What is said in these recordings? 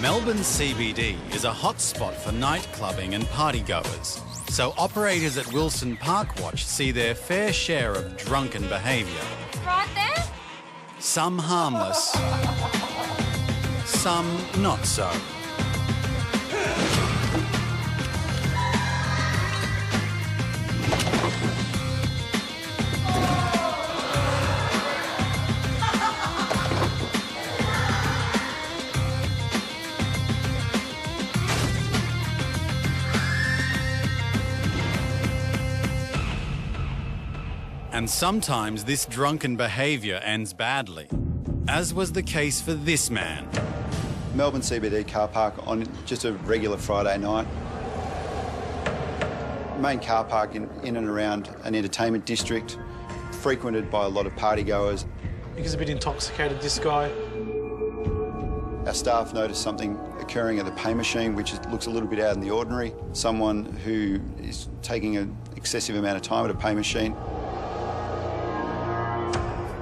Melbourne CBD is a hot spot for night clubbing and partygoers, so operators at Wilson Park Watch see their fair share of drunken behaviour. Right there? Some harmless, some not so. And sometimes this drunken behaviour ends badly, as was the case for this man. Melbourne CBD car park on just a regular Friday night. Main car park in and around an entertainment district, frequented by a lot of partygoers. He's a bit intoxicated, this guy. Our staff noticed something occurring at the pay machine, which looks a little bit out in the ordinary. Someone who is taking an excessive amount of time at a pay machine.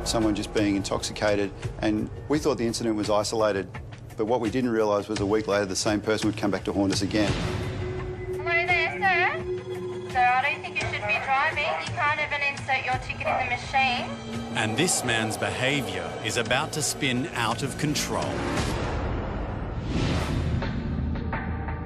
Someone just being intoxicated, and we thought the incident was isolated, but what we didn't realise was a week later the same person would come back to haunt us again. Hello there, sir. Sir, I don't think you should be driving. You can't even insert your ticket in the machine. And this man's behaviour is about to spin out of control.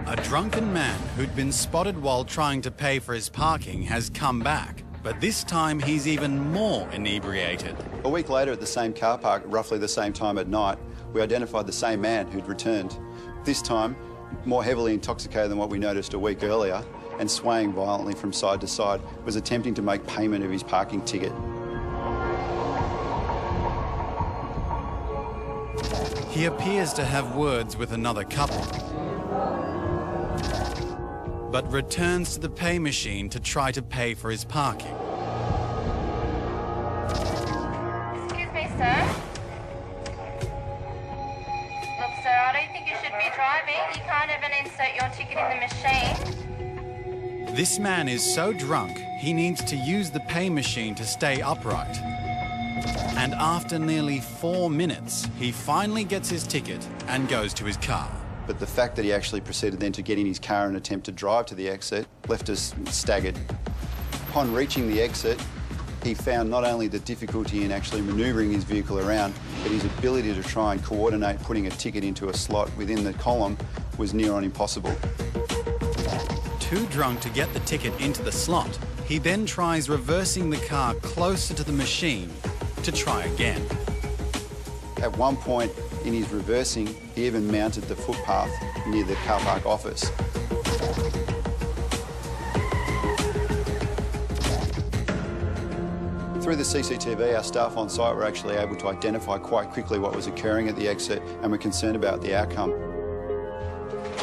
A drunken man who'd been spotted while trying to pay for his parking has come back. But this time he's even more inebriated. A week later at the same car park, roughly the same time at night, we identified the same man who'd returned. This time, more heavily intoxicated than what we noticed a week earlier, and swaying violently from side to side, was attempting to make payment of his parking ticket. He appears to have words with another couple, but returns to the pay machine to try to pay for his parking. Excuse me, sir. Look, sir, I don't think you should be driving. You can't even insert your ticket in the machine. This man is so drunk, he needs to use the pay machine to stay upright. And after nearly 4 minutes, he finally gets his ticket and goes to his car. But the fact that he actually proceeded then to get in his car and attempt to drive to the exit left us staggered. Upon reaching the exit, he found not only the difficulty in actually manoeuvring his vehicle around, but his ability to try and coordinate putting a ticket into a slot within the column was near on impossible. Too drunk to get the ticket into the slot, he then tries reversing the car closer to the machine to try again. At one point in his reversing, he even mounted the footpath near the car park office. Through the CCTV, our staff on site were actually able to identify quite quickly what was occurring at the exit, and were concerned about the outcome.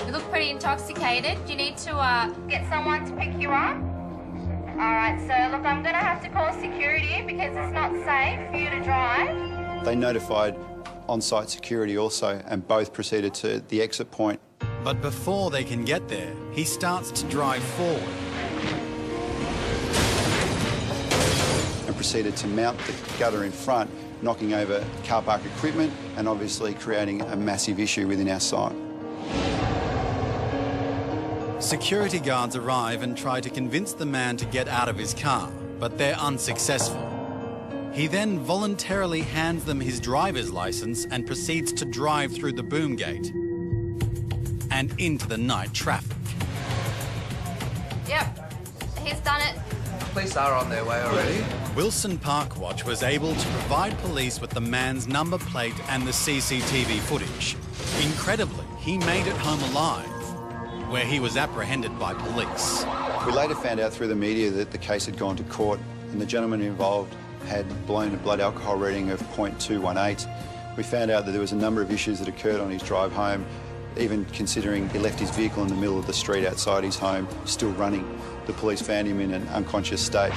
You look pretty intoxicated. Do you need to get someone to pick you up? All right, sir. Look, I'm going to have to call security because it's not safe for you to drive. They notified on-site security also, and both proceeded to the exit point. But before they can get there, he starts to drive forward and proceeded to mount the gutter in front, knocking over car park equipment and obviously creating a massive issue within our site. Security guards arrive and try to convince the man to get out of his car, but they're unsuccessful. He then voluntarily hands them his driver's license and proceeds to drive through the boom gate and into the night traffic. Yep, he's done it. Police are on their way already. Wilson Park Watch was able to provide police with the man's number plate and the CCTV footage. Incredibly, he made it home alive, where he was apprehended by police. We later found out through the media that the case had gone to court and the gentleman involved had blown a blood alcohol reading of 0.218. We found out that there was a number of issues that occurred on his drive home, even considering he left his vehicle in the middle of the street outside his home, still running. The police found him in an unconscious state.